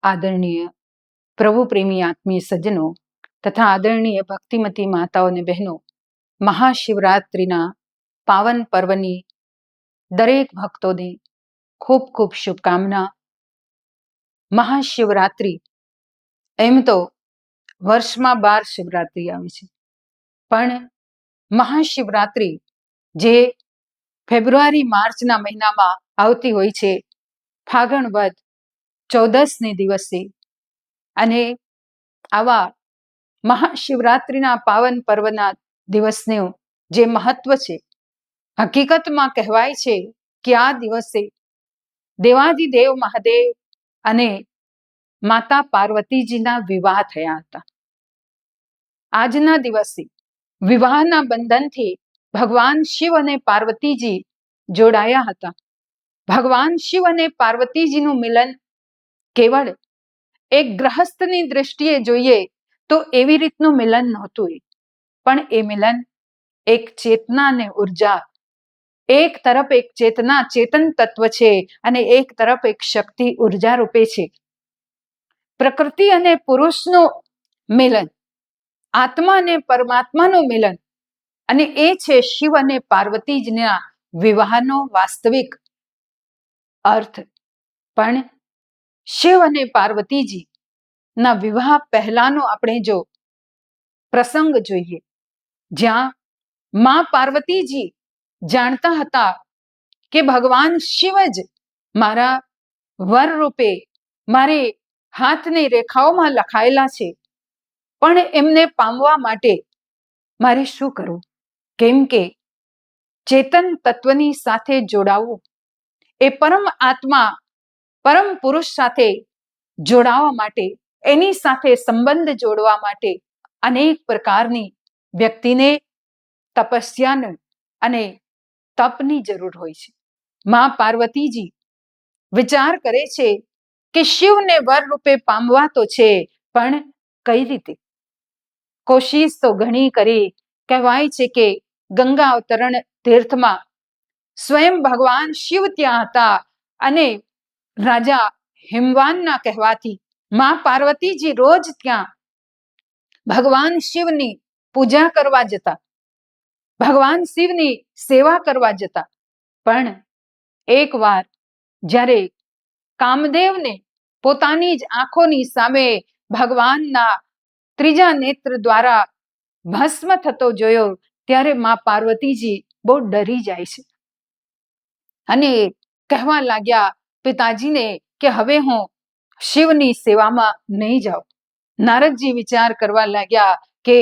આદરણીય પ્રભુ પ્રેમી આત્મીય સજ્જનો તથા આદરણીય ભક્તિમતી માતાઓ અને બહેનો, મહાશિવરાત્રિના પાવન પર્વની દરેક ભક્તોને ખૂબ ખૂબ શુભકામના. મહાશિવરાત્રિ એમ તો વર્ષમાં 12 શિવરાત્રિ આવે છે, પણ મહાશિવરાત્રિ જે ફેબ્રુઆરી માર્ચના મહિનામાં આવતી હોય છે, ફાગણ વદ 14ને દિવસે, અને આવા મહાશિવરાત્રિના પાવન પર્વના દિવસનું જે મહત્વ છે, હકીકતમાં કહેવાય છે કે આ દિવસે દેવાધિદેવ મહાદેવ અને માતા પાર્વતીજીના વિવાહ થયા હતા. આજના દિવસે વિવાહના બંધનથી ભગવાન શિવ અને પાર્વતીજી જોડાયા હતા. ભગવાન શિવ અને પાર્વતીજીનું મિલન કેવળ એક ગ્રહસ્થની દ્રષ્ટિએ જોઈએ તો એવી રીતનું મિલન નહોતું, પણ એ મિલન એક ચેતના અને ઉર્જા, એક તરફ એક ચેતના ચેતન તત્વ છે અને એક તરફ એક શક્તિ ઉર્જા રૂપે છે. પ્રકૃતિ અને પુરુષનું મિલન, આત્મા અને પરમાત્માનું મિલન, અને એ છે શિવ અને પાર્વતીજીના વિવાહનો વાસ્તવિક અર્થ. પણ શિવ અને પાર્વતીજી ના વિવાહ પહેલાનો આપણે જો પ્રસંગ જોઈએ, જ્યાં માં પાર્વતીજી જાણતા હતા કે ભગવાન શિવ જ મારા વર રૂપે મારે હાથની રેખાઓમાં લખાયેલા છે, પણ એમને પામવા માટે મારે શું કરવું? કેમ કે ચેતન તત્વની સાથે જોડાવવું, એ પરમ આત્મા પરમ પુરુષ સાથે જોડાવા માટે, એની સાથે સંબંધ જોડવા માટે અનેક પ્રકારની વ્યક્તિને તપસ્યાનું અને તપની જરૂર હોય છે. માં પાર્વતીજી વિચાર કરે છે કે શિવને વર રૂપે પામવા તો છે, પણ કઈ રીતે? કોશિશ તો ઘણી કરી. કહેવાય છે કે ગંગા અવતરણ તીર્થમાં સ્વયં ભગવાન શિવ ત્યાં હતા, અને રાજા હિમવાનના કહેવાથી માં પાર્વતીજી રોજ ત્યાં ભગવાન શિવની પૂજા કરવા જતા, ભગવાન શિવની સેવા કરવા જતા. પણ એકવાર જ્યારે કામદેવને પોતાની જ આંખોની સામે ભગવાનના ત્રીજા નેત્ર દ્વારા ભસ્મ થતો જોયો, ત્યારે માં પાર્વતીજી બહુ ડરી જાય છે અને કહેવા લાગ્યા પિતાજીને કે હવે હું શિવની સેવામાં નહીં જાઉં. નારદજી વિચાર કરવા લાગ્યા કે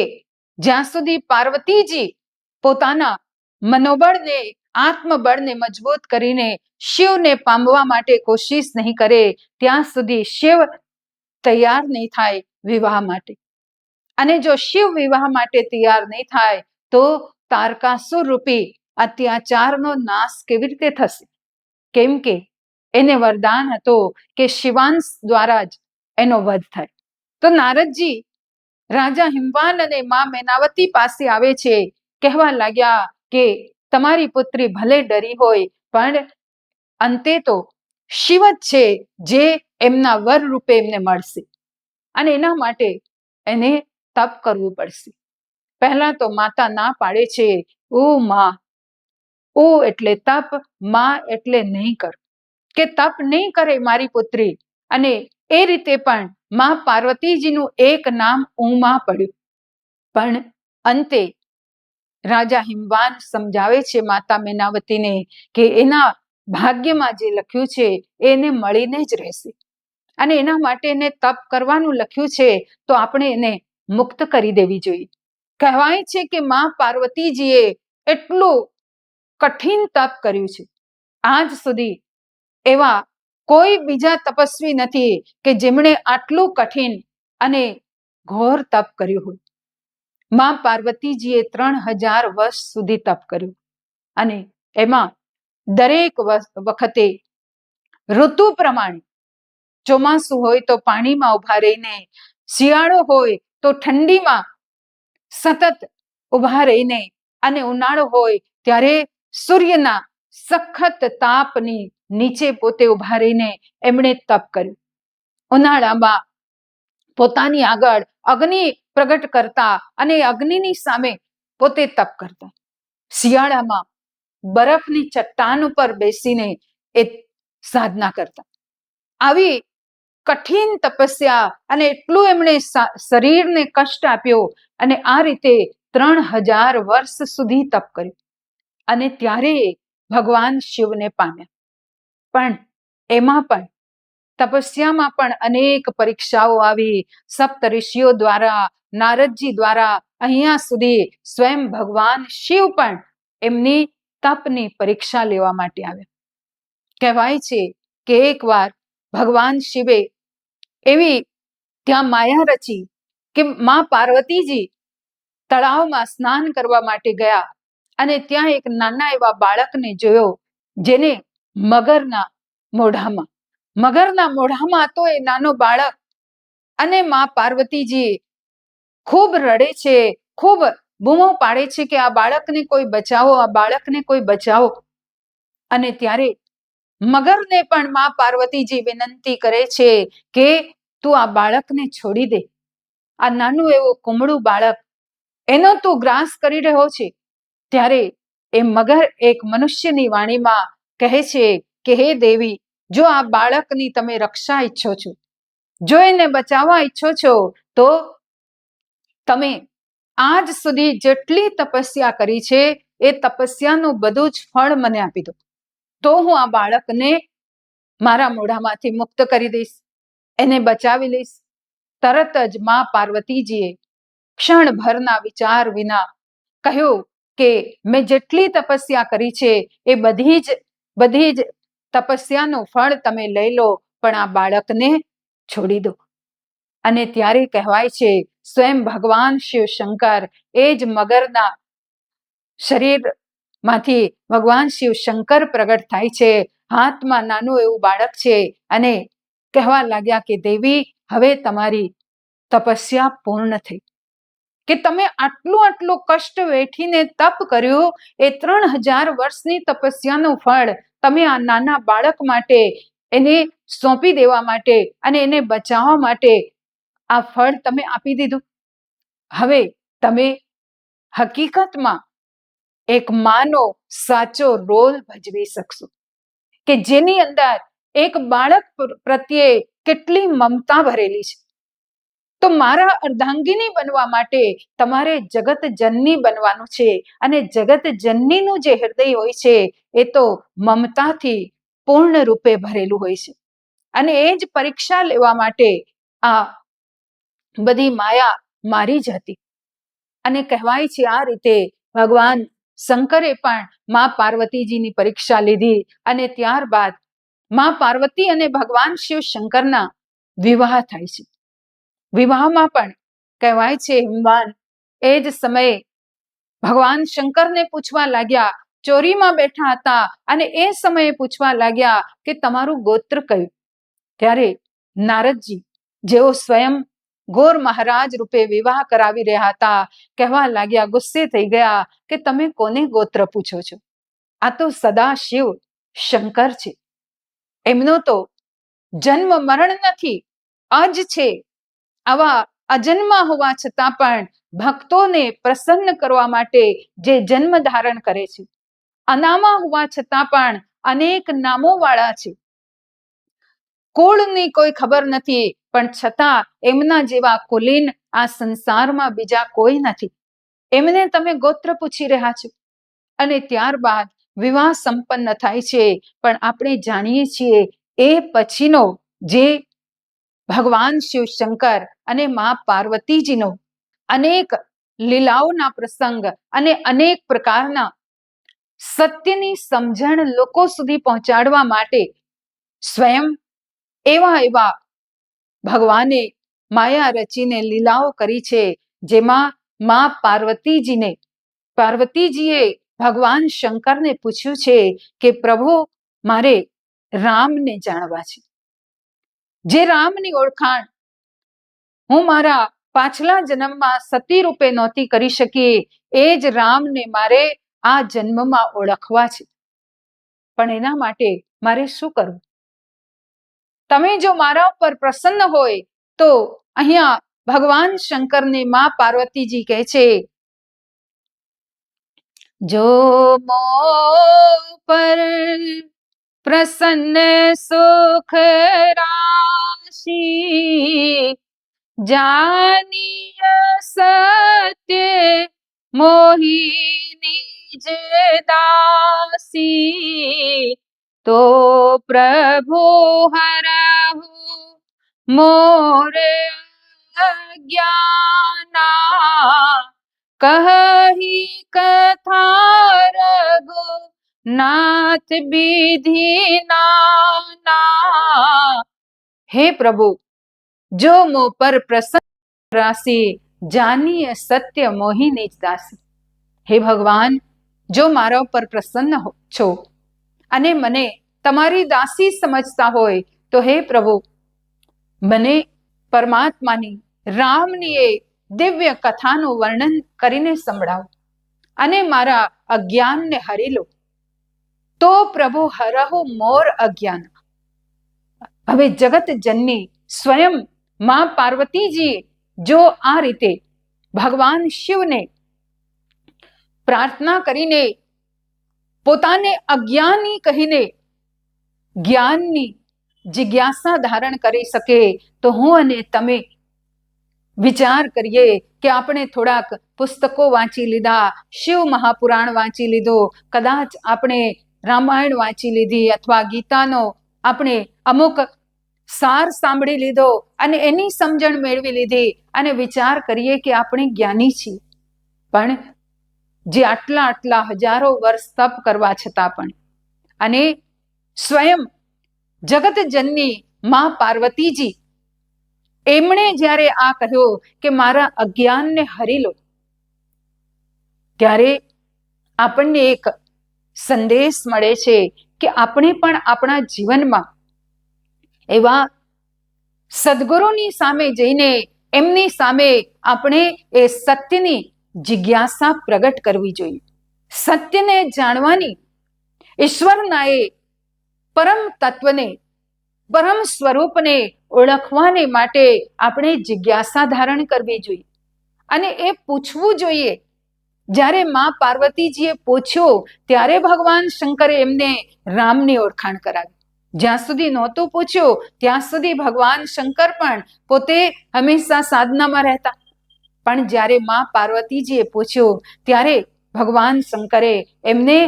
જ્યાં સુધી પાર્વતીજી પોતાના મનોબળને, આત્મબળને મજબૂત કરીને શિવને પામવા માટે કોશિશ નહીં કરે, ત્યાં સુધી શિવ તૈયાર નહીં થાય વિવાહ માટે. અને જો શિવ વિવાહ માટે તૈયાર નહીં થાય તો તારકાસુર રૂપી અત્યાચારનો નાશ કેવી રીતે થશે? કેમ કે એને વરદાન હતું કે શિવાંશ દ્વારા જ એનો વધ થાય. તો નારદજી રાજા હિમવાન અને માં મેનાવતી પાસે આવે છે, કહેવા લાગ્યા કે તમારી પુત્રી ભલે ડરી હોય, પણ અંતે તો શિવ જ છે જે એમના વર રૂપે એમને મળશે, અને એના માટે એને તપ કરવું પડશે. પહેલા તો માતા ના પાડે છે, ઓ માં, ઓ એટલે તપ, માં એટલે નહીં કર, કે તપ નહીં કરે મારી પુત્રી. અને એ રીતે પણ માં પાર્વતીજીનું એક નામ ઉમા પડ્યું. પણ અંતે રાજા હિમવાન સમજાવે છે માતા મેનાવતીને કે એના ભાગ્યમાં જે લખ્યું છે એને મળીને જ રહેશે, અને એના માટે એને તપ કરવાનું લખ્યું છે, તો આપણે એને મુક્ત કરી દેવી જોઈએ. કહેવાય છે કે માં પાર્વતીજીએ એટલું કઠિન તપ કર્યું છે, આજ સુધી એવા કોઈ બીજા તપસ્વી નથી કે જેમણે આટલું કઠિન અને ઘોર તપ કર્યું હોય. માં પાર્વતીજીએ 3000 વર્ષ સુધી તપ કર્યું, અને એમાં દરેક વખતે ઋતુ પ્રમાણે, ચોમાસું હોય તો પાણીમાં ઉભા રહીને, શિયાળો હોય તો ઠંડીમાં સતત ઉભા રહીને, અને ઉનાળો હોય ત્યારે સૂર્યના સખત તાપની નીચે પોતે ઉભા રહીને એમણે તપ કર્યું. ઉનાળામાં પોતાની આગળ અગ્નિ પ્રગટ કરતા અને અગ્નિની સામે પોતે તપ કરતા. શિયાળામાં બરફની ચટ્ટાન ઉપર બેસીને એ સાધના કરતા. આવી કઠિન તપસ્યા અને એટલું એમણે શરીરને કષ્ટ આપ્યો અને આ રીતે 3000 વર્ષ સુધી તપ કર્યું અને ત્યારે ભગવાન શિવને પામ્યા. પણ એમાં પણ તપસ્યામાં પણ અનેક પરીક્ષાઓ આવી. સપ્તઋષિઓ દ્વારા, નારદજી દ્વારા અહીંયા સુધી સ્વયં ભગવાન શિવ પણ એમની તપની પરીક્ષા લેવા માટે આવ્યા. કહેવાય છે કે એકવાર ભગવાન શિવે એવી ત્યાં માયા રચી કે માં પાર્વતીજી તળાવમાં સ્નાન કરવા માટે ગયા અને ત્યાં એક નાના એવા બાળકને જોયો, જેને મગરના મોઢામાં હતો એ નાનો બાળક. અને માં પાર્વતીજી ખૂબ રડે છે, ખૂબ બૂમો પાડે છે કે આ બાળકને કોઈ બચાવો, આ બાળકને કોઈ બચાવો. અને ત્યારે મગરને પણ માં પાર્વતીજી વિનંતી કરે છે કે તું આ બાળકને છોડી દે. આ નાનું એવું કુમળું બાળક, એનો તું ગ્રાસ કરી રહ્યો છે. ત્યારે એ મગર એક મનુષ્યની વાણીમાં કહે છે કે હે દેવી, જો આ બાળકની તમે રક્ષા ઈચ્છો છો, જો એને બચાવવા ઈચ્છો છો, તો તમે આજ સુધી જેટલી તપસ્યા કરી છે એ તપસ્યાનું બધું જ ફળ મને આપી દો, તો હું આ બાળકને મારા મોઢામાંથી મુક્ત કરી દઈશ, એને બચાવી લઈશ. તરત જ માં પાર્વતીજીએ ક્ષણભરના વિચાર વિના કહ્યું કે મેં જેટલી તપસ્યા કરી છે એ બધી જ તપસ્યાનું ફળ તમે લઈ લો, પણ આ બાળકને છોડી દો. અને ત્યારે કહેવાય છે સ્વયં ભગવાન શિવ શંકર એ જ મગરના શરીરમાંથી ભગવાન શિવ શંકર પ્રગટ થાય છે. હાથમાં નાનું એવું બાળક છે અને કહેવા લાગ્યા કે દેવી, હવે તમારી તપસ્યા પૂર્ણ થઈ, કે તમે આટલું કષ્ટ વેઠીને તપ કર્યું, એ 3000 વર્ષની તપસ્યાનું ફળ તમે આ નાના બાળક માટે, એને સોંપી દેવા માટે અને એને બચાવવા માટે આ ફળ તમે આપી દીધું. હવે તમે હકીકતમાં એક માનો સાચો રોલ ભજવી શકશો, કે જેની અંદર એક બાળક પ્રત્યે કેટલી મમતા ભરેલી છે. તો મારા અર્ધાંગિની બનવા માટે તમારે જગત જનની બનવાનું છે. અને જગત જનનીનું જે હૃદય હોય છે એ તો મમતાથી પૂર્ણ રૂપે ભરેલું હોય છે. અને એ જ પરીક્ષા લેવા માટે આ બધી માયા મારી જ હતી. અને કહેવાય છે આ રીતે ભગવાન શંકરે પણ માં પાર્વતીજીની પરીક્ષા લીધી. અને ત્યારબાદ માં પાર્વતી અને ભગવાન શિવ શંકરના વિવાહ થાય છે. વિવાહમાં પણ કહેવાય છે હિમવાન એ જ સમયે ભગવાન શંકરને પૂછવા લાગ્યા, ચોરીમાં બેઠા હતા અને એ સમયે પૂછવા લાગ્યા કે તમારું ગોત્ર કયું? ત્યારે નારદજી, જેઓ સ્વયં ગોર મહારાજ રૂપે વિવાહ કરાવી રહ્યા હતા, કહેવા લાગ્યા, ગુસ્સે થઈ ગયા કે તમે કોને ગોત્ર પૂછો છો? આ તો સદાશિવ શંકર છે, એમનો તો જન્મ મરણ નથી, અજ છે. આવા અજન્મા હોવા છતાં પણ ભક્તોને પ્રસન્ન કરવા માટે જે જન્મ ધારણ કરે છે, અનામા હોવા છતાં પણ અનેક નામો વાળા છે, કુળની કોઈ ખબર નથી, પણ છતાં એમના જેવા કુલીન આ સંસારમાં બીજા કોઈ નથી, એમને તમે ગોત્ર પૂછી રહ્યા છો. અને ત્યારબાદ વિવાહ સંપન્ન થાય છે. પણ આપણે જાણીએ છીએ એ પછીનો જે ભગવાન શિવ શંકર અને માં પાર્વતીજીનો અનેક લીલાઓના પ્રસંગ અને અનેક પ્રકારના સત્યની સમજણ લોકો સુધી પહોંચાડવા માટે સ્વયં એવા ભગવાને માયા રચીને લીલાઓ કરી છે, જેમાં માં પાર્વતીજીએ ભગવાન શંકરને પૂછ્યું છે કે પ્રભુ, મારે રામને જાણવા છે. જે રામની ઓળખાણ હું મારા પાછલા જન્મમાં સતી રૂપે નહોતી કરી શકી, એ જ રામને મારે આ જન્મમાં ઓળખવા છે. પણ એના માટે મારે શું કરવું? તમે જો મારા ઉપર પ્રસન્ન હોય તો અહીંયા ભગવાન શંકરને માં પાર્વતીજી કહે છે, જો મો પર પ્રસન્ન સુખ રાશિ જાનીય સત્ય મોહિની જે દાસી તો પ્રભુ હરહુ મોરે અજ્ઞાના કહી કથા રઘુ નાથ વિધિ નાના. હે પ્રભુ, જો મો પર પ્રસન્ન રાશિ જાનીય સત્ય મોહિની જ દાસી. હે ભગવાન, જો મારા ઉપર પ્રસન્ન છો અને મને તમારી દાસી સમજતા હોય તો હે પ્રભુ, મને પરમાત્માની રામની એ દિવ્ય કથાનું વર્ણન કરીને સંભળાવો અને મારા અજ્ઞાનને હરી લો. તો પ્રભુ હરહુ મોર અજ્ઞાન. હવે જગત જનની સ્વયં માં પાર્વતીજી જો આ રીતે ભગવાન શિવને પ્રાર્થના કરીને પોતાને અજ્ઞાની કહીને જ્ઞાનની જિજ્ઞાસા ધારણ કરી શકે તો હું અને તમે વિચાર કરીએ કે આપણે થોડાક પુસ્તકો વાંચી લીધા, શિવ મહાપુરાણ વાંચી લીધો, કદાચ આપણે રામાયણ વાંચી લીધી અથવા ગીતાનો આપણે અમુક સાર સાંભળી લીધો અને એની સમજણ મેળવી લીધી અને વિચાર કરીએ કે આપણે જ્ઞાની છીએ. પણ જે આટલા આટલા હજારો વર્ષ તપ કરવા છતાં પણ અને સ્વયં જગત જનની માં પાર્વતીજી એમણે જ્યારે આ કહ્યું કે મારા અજ્ઞાનને હરી લો, ત્યારે આપણને એક સંદેશ મળે છે કે આપણે પણ આપણા જીવનમાં એવા સદગુરુની સામે જઈને એમની સામે આપણે એ સત્યની જિજ્ઞાસા પ્રગટ કરવી જોઈએ. સત્યને જાણવાની, ઈશ્વરના એ પરમ તત્વને, પરમ સ્વરૂપને ઓળખવાને માટે આપણે જિજ્ઞાસા ધારણ કરવી જોઈએ અને એ પૂછવું જોઈએ. જ્યારે માં પાર્વતીજીએ પૂછ્યું ત્યારે ભગવાન શંકરે એમને રામની ઓળખાણ કરાવી. જ્યાં સુધી નહોતું પૂછ્યું ત્યાં સુધી ભગવાન શંકર પણ પોતે હંમેશા સાધનામાં રહેતા. પણ જ્યારે માં પાર્વતીજીએ પૂછ્યું ત્યારે ભગવાન શંકરે એમને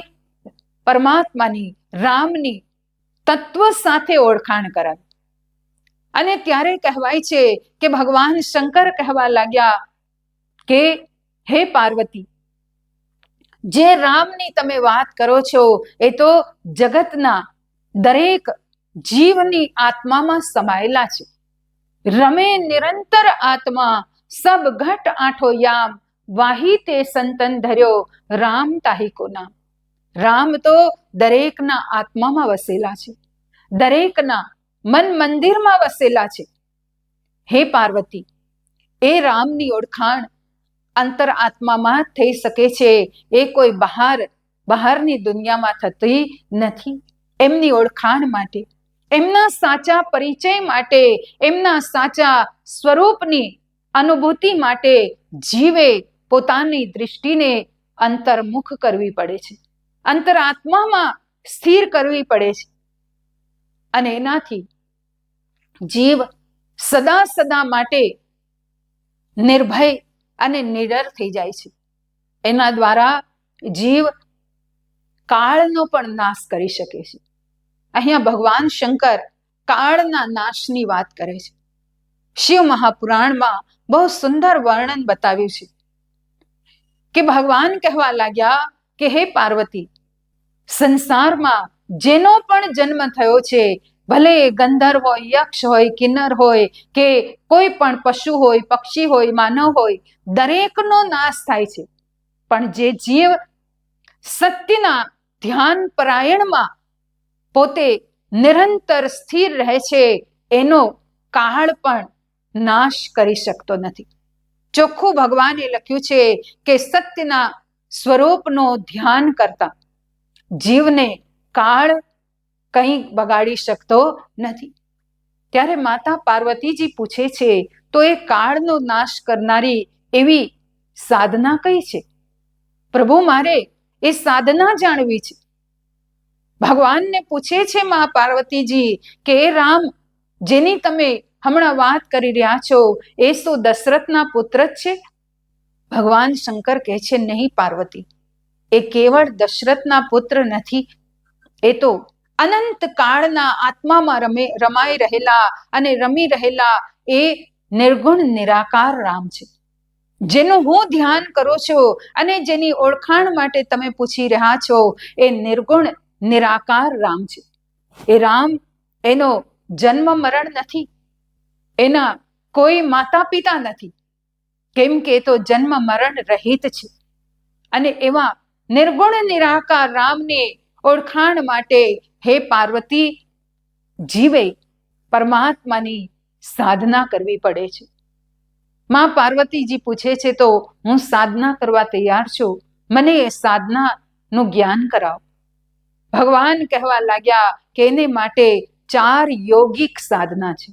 પરમાત્માની, રામની તત્વ સાથે ઓળખાણ કરાવી. અને ત્યારે કહેવાય છે કે ભગવાન શંકર કહેવા લાગ્યા કે હે પાર્વતી, જે રામની તમે વાત કરો છો એ તો જગતના દરેક જીવની આત્મામાં સમાયેલા છે. રમે નિરંતર આત્મા સબ ઘટ આઠો યામ વાહી તે સંતન ધર્યો રામ તાહિકો નામ. રામ તો દરેકના આત્મામાં વસેલા છે, દરેકના મન મંદિરમાં વસેલા છે. હે પાર્વતી, એ રામની ઓળખાણ અંતર આત્મામાં થઈ શકે છે, એ કોઈ બહારની દુનિયામાં થતી નથી. એમની ઓળખાણ માટે, એમના સાચા પરિચય માટે, એમના સાચા સ્વરૂપની અનુભૂતિ માટે જીવે પોતાની દૃષ્ટિને અંતર્મુખ કરવી પડે છે, અંતરાત્મામાં સ્થિર કરવી પડે છે. અને એનાથી જીવ સદા સદા માટે નિર્ભય અને નિડર થઈ જાય છે. એના દ્વારા જીવ કાળનો પણ નાશ કરી શકે છે. અહીંયા ભગવાન શંકર કાળના નાશની વાત કરે છે. શિવ મહાપુરાણમાં બહુ સુંદર વર્ણન બતાવ્યું છે કે ભગવાન કહેવા લાગ્યા કે હે પાર્વતી, સંસારમાં જેનો પણ જન્મ થયો છે, ભલે ગંધર્વ હોય, યક્ષ હોય, કિન્નર હોય કે કોઈ પણ પશુ હોય, પક્ષી હોય, માનવ હોય, દરેકનો નાશ થાય છે. પણ જે જીવ સત્યના ધ્યાન પરાયણમાં પોતે નિરંતર સ્થિર રહે છે એનો કાળ પણ નાશ કરી શકતો નથી. ચોખ્ખું ભગવાને લખ્યું છે કે સત્યના સ્વરૂપનો ધ્યાન કરતા જીવને કાળ કંઈ બગાડી શકતો નથી. ત્યારે માતા પાર્વતીજી પૂછે છે, તો એ કાળનો નાશ કરનારી એવી સાધના કઈ છે? પ્રભુ, મારે એ સાધના જાણવી છે. ભગવાનને પૂછે છે મા પાર્વતીજી કે એ રામ, જેની તમે હમણાં વાત કરી રહ્યા છો, એ શું દશરથના પુત્ર જ છે? ભગવાન શંકર કહે છે, નહીં પાર્વતી, એ કેવળ દશરથના પુત્ર નથી. એ તો અનંત કાળના આત્મામાં રમાઈ રહેલા અને રમી રહેલા એ નિર્ગુણ નિરાકાર રામ છે, જેનું હું ધ્યાન કરો છો અને જેની ઓળખાણ માટે તમે પૂછી રહ્યા છો. એ નિર્ગુણ નિરાકાર રામ છે. એ રામ, એનો જન્મ મરણ નથી, એના કોઈ માતા પિતા નથી, કેમ કે એ તો જન્મ મરણ રહિત છે. અને એવા નિર્ગુણ નિરાકાર રામને ઓળખાણ માટે હે પાર્વતી, જીવે પરમાત્માની સાધના કરવી પડે છે. માં પાર્વતીજી પૂછે છે, તો હું સાધના કરવા તૈયાર છું, મને એ સાધનાનું જ્ઞાન કરાવો. ભગવાન કહેવા લાગ્યા કે એને માટે 4 યોગિક સાધના છે.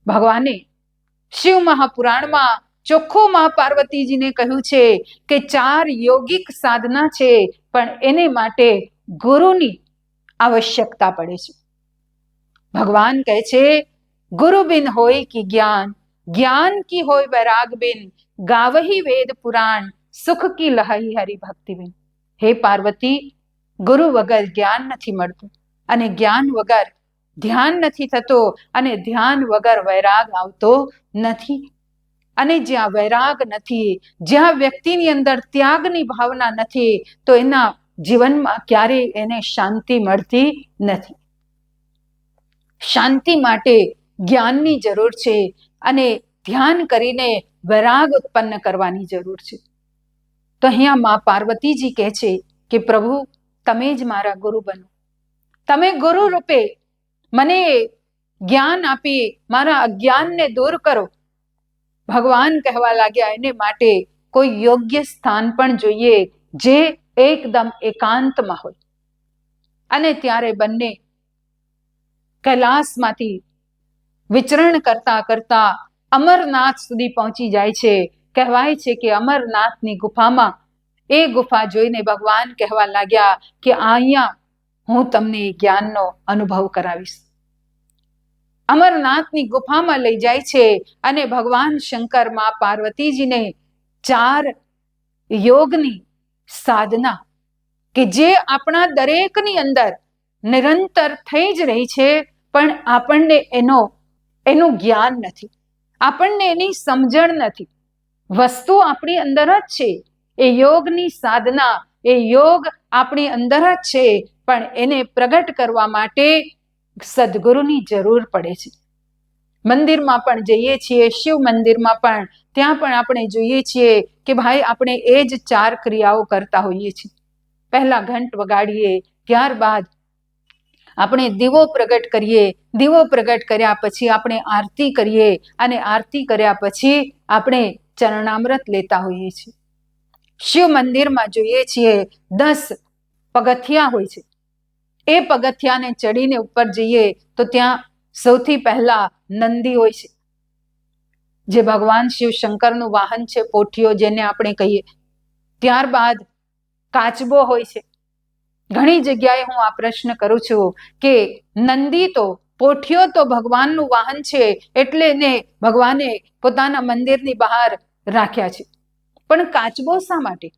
ભગવાને શિવ મહાપુરાણમાં ચોખ્ખું માં પાર્વતીજીને કહ્યું છે કે 4 યોગિક સાધના છે, પણ એને માટે ગુરુની આવશ્યકતા પડે છે. ભગવાન કહે છે, ગુરુ બિન હોય કે જ્ઞાન, જ્ઞાન કી હોય વૈરાગ બિન, ગાવહી વેદ પુરાણ, સુખ કી લહઈ હરિ ભક્તિ બિન. હે પાર્વતી, ગુરુ વગર જ્ઞાન નથી મળતું, અને જ્ઞાન વગર ધ્યાન નથી થતો, અને ધ્યાન વગર વૈરાગ આવતો નથી. અને જ્યાં વૈરાગ નથી, જ્યાં વ્યક્તિની અંદર ત્યાગની ભાવના નથી, તો એના જીવનમાં ક્યારેય એને શાંતિ મળતી નથી. શાંતિ માટે જ્ઞાનની જરૂર છે, અને ધ્યાન કરીને વૈરાગ ઉત્પન્ન કરવાની જરૂર છે. તો અહીંયા માં પાર્વતીજી કહે છે કે પ્રભુ, તમે જ મારા ગુરુ બનો. તમે ગુરુ રૂપે મને જ્ઞાન આપી મારા અજ્ઞાનને દૂર કરો. ભગવાન કહેવા લાગ્યા, એને માટે કોઈ યોગ્ય સ્થાન પણ જોઈએ, જે એકદમ એકાંતમાં હોય. અને ત્યારે બંને કૈલાસમાંથી વિચરણ કરતા કરતા અમરનાથ સુધી પહોંચી જાય છે. કહેવાય છે કે અમરનાથની ગુફામાં, એ ગુફા જોઈને ભગવાન કહેવા લાગ્યા કે અહીંયા હું તમને જ્ઞાનનો અનુભવ કરાવીશ. અમરનાથની ગુફામાં લઈ જાય છે, અને ભગવાન શંકર માં પાર્વતીજીને 4 યોગની સાધના, કે જે આપણા દરેકની અંદર નિરંતર થઈ જ રહી છે, પણ આપણને એનું જ્ઞાન નથી, આપણને એની સમજણ નથી. વસ્તુ આપણી અંદર જ છે, એ યોગની સાધના, એ યોગ આપણી અંદર જ છે, પણ એને પ્રગટ કરવા માટે સદગુરુની જરૂર પડે છે. મંદિરમાં પણ જઈએ છીએ, શિવ મંદિરમાં પણ, ત્યાં પણ આપણે જોઈએ છીએ કે ભાઈ આપણે એ જ 4 ક્રિયાઓ કરતા હોઈએ છીએ. પહેલા ઘંટ વગાડીએ, ત્યારબાદ આપણે દીવો પ્રગટ કરીએ, દીવો પ્રગટ કર્યા પછી આપણે આરતી કરીએ, અને આરતી કર્યા પછી આપણે ચરણામૃત લેતા હોઈએ છીએ. શિવ મંદિરમાં જોઈએ છીએ 10 પગથિયા હોય છે. એ પગથિયાને ચડીને ઉપર જઈએ તો ત્યાં સૌથી પહેલા નંદી હોય છે, જે ભગવાન શિવ શંકરનું વાહન છે, પોઠિયો જેને આપણે કહીએ. ત્યારબાદ કાચબો હોય છે. ઘણી જગ્યાએ હું આ પ્રશ્ન કરું છું કે નંદી તો, પોઠિયો તો ભગવાનનું વાહન છે, એટલે એને ભગવાને પોતાના મંદિરની બહાર રાખ્યા છે, પણ કાચબો શા માટે?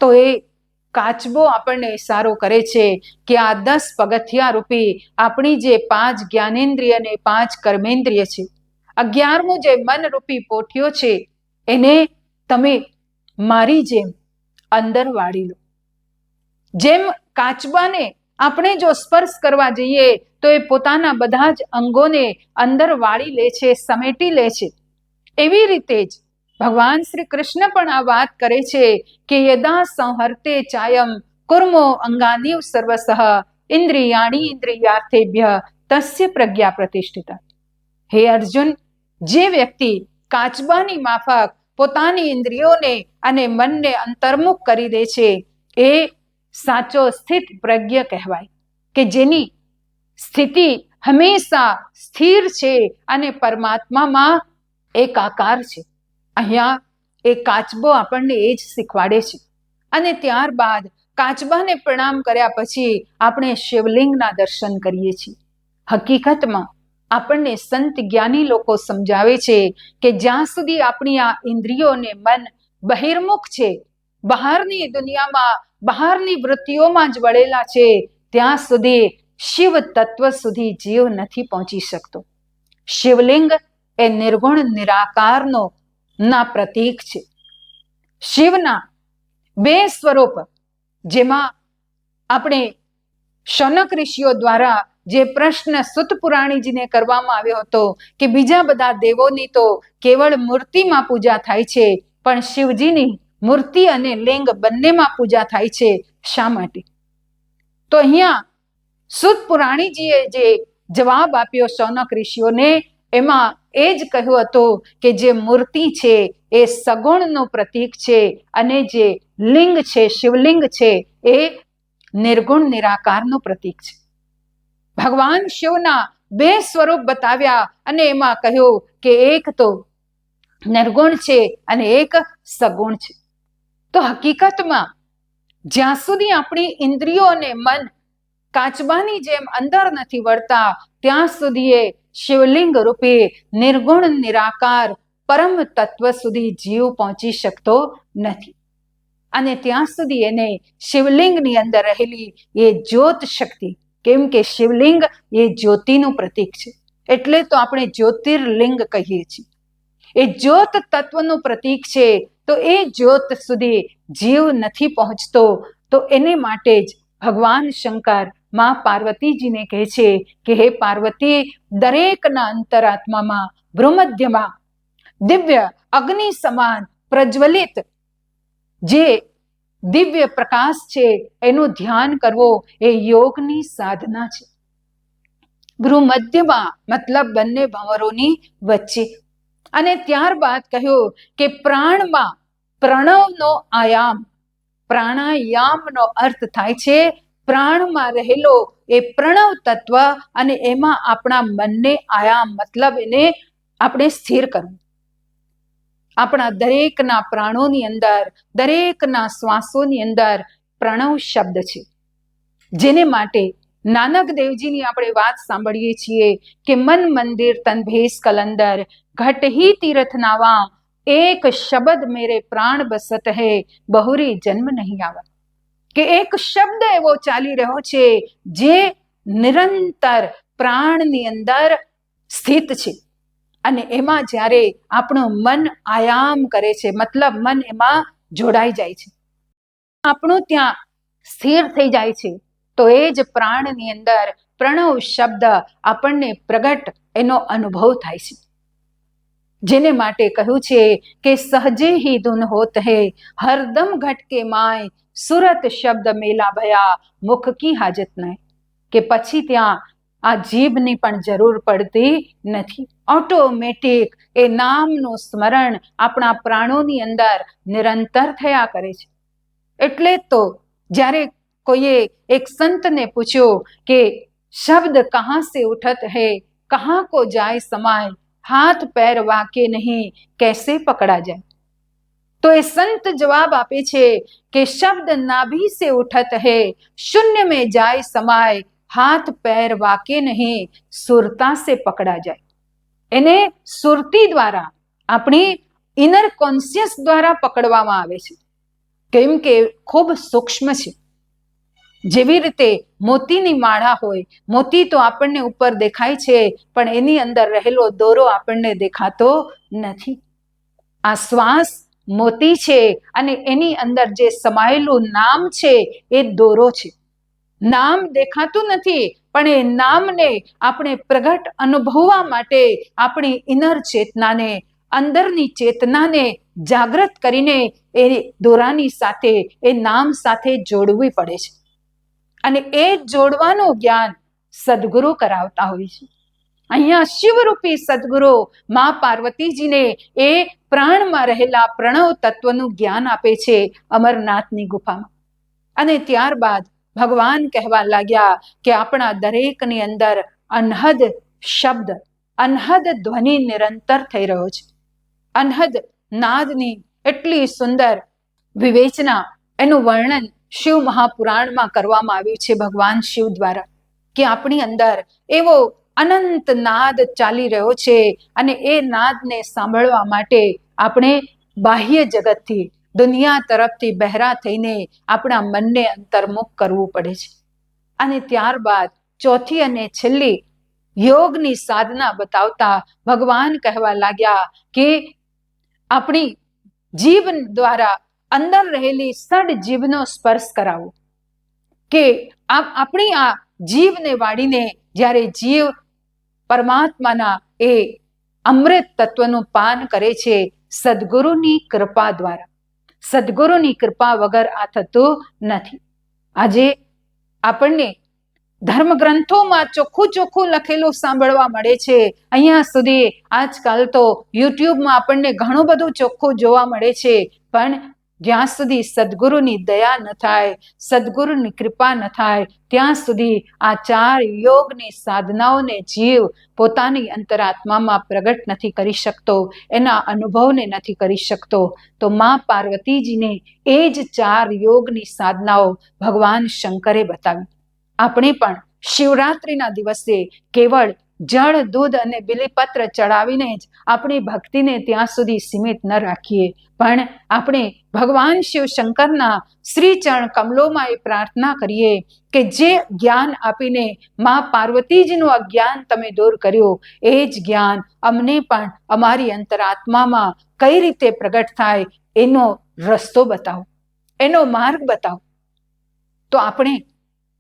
તો એ કાચબો આપણને ઇશારો કરે છે કે આ 10 પગથિયા રૂપી આપણી જે 5 જ્ઞાનેન્દ્રિય અને 5 કર્મેન્દ્રિય છે, 11મું જે મન રૂપી પોઠિયો છે, એને તમે મારી જેમ અંદર વાળી લો. જેમ કાચબાને આપણે જો સ્પર્શ કરવા જઈએ તો એ પોતાના બધા જ અંગોને અંદર વાળી લે છે, સમેટી લે છે. એવી રીતે જ ભગવાન શ્રી કૃષ્ણ પણ આ વાત કરે છે કે યદા સંહર્તે ચાયમ કુર્મો અંગાન્યુ સર્વસઃ ઇન્દ્રિયાણી ઇન્દ્રિયાર્થેભ્ય તસ્ય પ્રજ્ઞા પ્રતિષ્ઠિતા. હે અર્જુન, જે વ્યક્તિ કાચબાની માફક પોતાની ઇન્દ્રિયોને અને મનને અંતર્મુખ કરી દે છે, એ સાચો સ્થિત પ્રજ્ઞ કહેવાય, કે જેની સ્થિતિ હંમેશા સ્થિર છે અને પરમાત્મામાં એકાકાર છે. અહીંયા એ કાચબો આપણને એ જ શીખવાડે છે. અને ત્યારબાદ કાચબાને પ્રણામ કર્યા પછી આપણે શિવલિંગના દર્શન કરીએ છીએ. હકીકતમાં આપણને સંત જ્ઞાની લોકો સમજાવે છે કે જ્યાં સુધી આપણી આ ઇન્દ્રિયોને મન બહિર્મુખ છે, બહારની દુનિયામાં બહારની વૃત્તિઓમાં જ વળેલા છે, ત્યાં સુધી શિવ તત્વ સુધી જીવ નથી પહોંચી શકતો. શિવલિંગ એ નિર્ગુણ નિરાકારનો ના પ્રતીક છે. શિવના બે સ્વરૂપ, જેમાં આપણે શૌનક ઋષિઓ દ્વારા જે પ્રશ્ન સુત પુરાણીજીને કરવામાં આવ્યો હતો કે બીજા બધા દેવોની તો કેવળ મૂર્તિમાં પૂજા થાય છે, પણ શિવજીની મૂર્તિ અને લિંગ બંનેમાં પૂજા થાય છે. શા માટે? તો અહીંયા સુત પુરાણીજીએ જે જવાબ આપ્યો શૌનક ઋષિઓને, એમાં એ જ કહ્યું હતું કે જે મૂર્તિ છે એ સગુણનું પ્રતીક છે અને જે લિંગ છે, શિવલિંગ છે, એ નિર્ગુણ નિરાકારનું પ્રતીક છે. ભગવાન શિવના બે સ્વરૂપ બતાવ્યા અને એમાં કહ્યું કે એક તો નિર્ગુણ છે અને એક સગુણ છે. તો હકીકતમાં જ્યાં સુધી આપણી ઇન્દ્રિયો અને મન કાચબાની જેમ અંદર નથી વળતા, ત્યાં સુધી એ શિવલિંગ રૂપે નિર્ગુણ નિરાકાર પરમ તત્વ સુધી જીવ પહોંચી શકતો નથી. અને ત્યાં સુધી એને શિવલિંગની અંદર રહેલી એ જ્યોત શક્તિ, કેમ કે શિવલિંગ એ જ્યોતિનું પ્રતીક છે, એટલે તો આપણે જ્યોતિર્લિંગ કહીએ છીએ. એ જ્યોત તત્વનું પ્રતીક છે. તો એ જ્યોત સુધી જીવ નથી પહોંચતો. તો એને માટે જ ભગવાન શંકર માં પાર્વતીજીને કહે છે કે હે પાર્વતી, દરેકના અંતરાત્મામાં ભ્રુમધ્યમાં દિવ્ય અગ્નિ સમાન પ્રજ્વલિત જે દિવ્ય પ્રકાશ છે, એનું ધ્યાન કરવો એ યોગની સાધના છે. ભ્રુમધ્યમાં મતલબ બંને ભંવરોની વચ્ચે. અને ત્યારબાદ કહ્યું કે પ્રાણમાં પ્રણવનો આયામ, પ્રાણાયામનો અર્થ થાય છે પ્રાણમાં રહેલો એ પ્રણવ તત્વ, અને એમાં આપણા મનને આયામ મતલબ એને આપણે સ્થિર કરવું. આપણા દરેકના પ્રાણોની અંદર, દરેકના શ્વાસોની અંદર પ્રણવ શબ્દ છે, જેને માટે નાનક દેવજીની આપણે વાત સાંભળીએ છીએ કે મન મંદિર તન ભેસ કલંદર ઘટ હી તીર્થ નાવા, એક શબ્દ મેરે પ્રાણ બસત હે બહુરી જન્મ નહીં આવા. કે એક શબ્દ એવો ચાલી રહ્યો છે જે નિરંતર પ્રાણની અંદર સ્થિત છે. અને એમાં જ્યારે આપણું મન આયામ કરે છે, મતલબ મન એમાં જોડાઈ જાય છે, આપણું ત્યાં સ્થિર થઈ જાય છે, તો એ જ પ્રાણની અંદર પ્રણવ શબ્દ આપણને પ્રગટ એનો અનુભવ થાય છે. જેને માટે કહ્યું છે કે સહજે હી ધૂન હોત હે હરદમ ઘટકે માય, સુરત શબ્દ મેલા ભયા મુખ કી હાજત નહીં. કે પછી ત્યાં આ જીભની પણ જરૂર પડતી નથી. ઓટોમેટિક એ નામનું સ્મરણ આપણા પ્રાણોની અંદર નિરંતર થયા કરે છે. એટલે તો જ્યારે કોઈએ એક સંતને પૂછ્યું કે શબ્દ કહાં સે ઉઠત હૈ, કહાં કો જાય સમાય, હાથ पैर वाके नहीं कैसे पकड़ा जाए. तो ये संत जवाब आपे छे कि शब्द नाभि से उठत है, शून्य में जाए समाय, हाथ पैर वाके नहीं सुरता से पकड़ा जाए. એને સુરતી દ્વારા, આપણી ઇનર કોન્શિયસ દ્વારા પકડવામાં આવે છે, કેમ કે ખૂબ સૂક્ષ્મ છે. જેવી રીતે મોતીની માળા હોય, મોતી તો આપણને ઉપર દેખાય છે, પણ એની અંદર રહેલો દોરો આપણને દેખાતો નથી. આ શ્વાસ મોતી છે અને એની અંદર જે સમાયેલું નામ છે એ દોરો છે. નામ દેખાતું નથી, પણ એ નામને આપણે પ્રગટ અનુભવવા માટે આપણી ઇનર ચેતનાને, અંદરની ચેતનાને જાગૃત કરીને એ દોરાની સાથે, એ નામ સાથે જોડવી પડે છે. અને એ જોડવાનું જ્ઞાન સદગુરુ કરાવતા હોય છે. અહીંયા શિવરૂપી સદગુરુ માં પાર્વતીજીને એ પ્રાણમાં રહેલા પ્રણવ તત્વનું જ્ઞાન આપે છે અમરનાથની ગુફામાં. અને ત્યારબાદ ભગવાન કહેવા લાગ્યા કે આપણા દરેકની અંદર અનહદ શબ્દ, અનહદ ધ્વનિ નિરંતર થઈ રહ્યો છે. અનહદ નાદની એટલી સુંદર વિવેચના, એનું વર્ણન શિવ મહાપુરાણમાં કરવામાં આવ્યું છે ભગવાન શિવ દ્વારા, કે આપણી અંદર એવો અનંત નાદ ચાલી રહ્યો છે અને એ નાદને સાંભળવા માટે આપણે બાહ્ય જગતથી, દુનિયા તરફથી બહેરા થઈને આપણા મનને અંતર્મુખ કરવું પડે છે. અને ત્યારબાદ ચોથી અને છેલ્લી યોગની સાધના બતાવતા ભગવાન કહેવા લાગ્યા કે આપણી જીભ દ્વારા અંદર રહેલી સડ જીભનો સ્પર્શ કરાવો, કે આપણી આ જીભને વાળીને જ્યારે જીવ પરમાત્માના એ અમૃત તત્વનું પાન કરે છે સદગુરુની કૃપા દ્વારા. સદગુરુની કૃપા વગર આ થતું નથી. આજે આપણને ધર્મગ્રંથોમાં ચોખ્ખું ચોખ્ખું લખેલું સાંભળવા મળે છે. અહીંયા સુધી આજકાલ તો યુટ્યુબમાં આપણને ઘણું બધું ચોખ્ખું જોવા મળે છે, પણ જ્યાં સુધી સદગુરુની દયા ન થાય, સદગુરુની કૃપા ન થાય, ત્યાં સુધી આ 4 યોગની સાધનાઓને જીવ પોતાની અંતરાત્મામાં પ્રગટ નથી કરી શકતો, એના અનુભવને નથી કરી શકતો. તો મા પાર્વતીજીને એ જ 4 યોગની સાધનાઓ ભગવાન શંકરે બતાવી. આપણે પણ શિવરાત્રિના દિવસે કેવળ જળ, દૂધ અને બિલીપત્ર ચડાવીને જ આપણી ભક્તિને ત્યાં સુધી સીમિત ન રાખીએ, પણ આપણે ભગવાન શિવ શંકરના શ્રી ચરણ કમલોમાં એ પ્રાર્થના કરીએ કે જે જ્ઞાન આપીને મા પાર્વતીજીનું અજ્ઞાન તમે દૂર કર્યું, એ જ જ્ઞાન અમને પણ અમારી અંતરાત્મામાં કઈ રીતે પ્રગટ થાય એનો રસ્તો બતાવો, એનો માર્ગ બતાવો. તો આપણે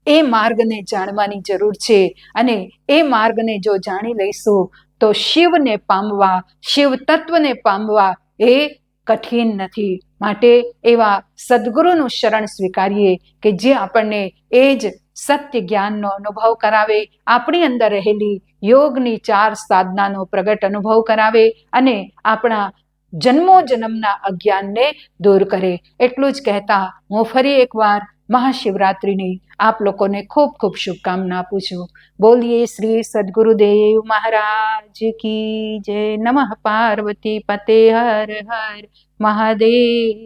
એ માર્ગને જાણવાની જરૂર છે, અને એ માર્ગને જો જાણી લઈશું તો શિવને પામવા, શિવ તત્વને પામવા એ કઠિન નથી. માટે એવા સદગુરુનું શરણ સ્વીકારીએ કે જે આપણને એ જ સત્ય જ્ઞાનનો અનુભવ કરાવે, આપણી અંદર રહેલી યોગની 4 સાધનાનો પ્રગટ અનુભવ કરાવે અને આપણા જન્મો જન્મના અજ્ઞાનને દૂર કરે. એટલું જ કહેતા હું ફરી એકવાર મહાશિવરાત્રિની આપ લોકોને ખૂબ ખૂબ શુભકામના આપું છું. બોલીએ શ્રી સદગુરુદેવ મહારાજ કી જય. નમઃ પાર્વતી પતે હર હર મહાદેવ.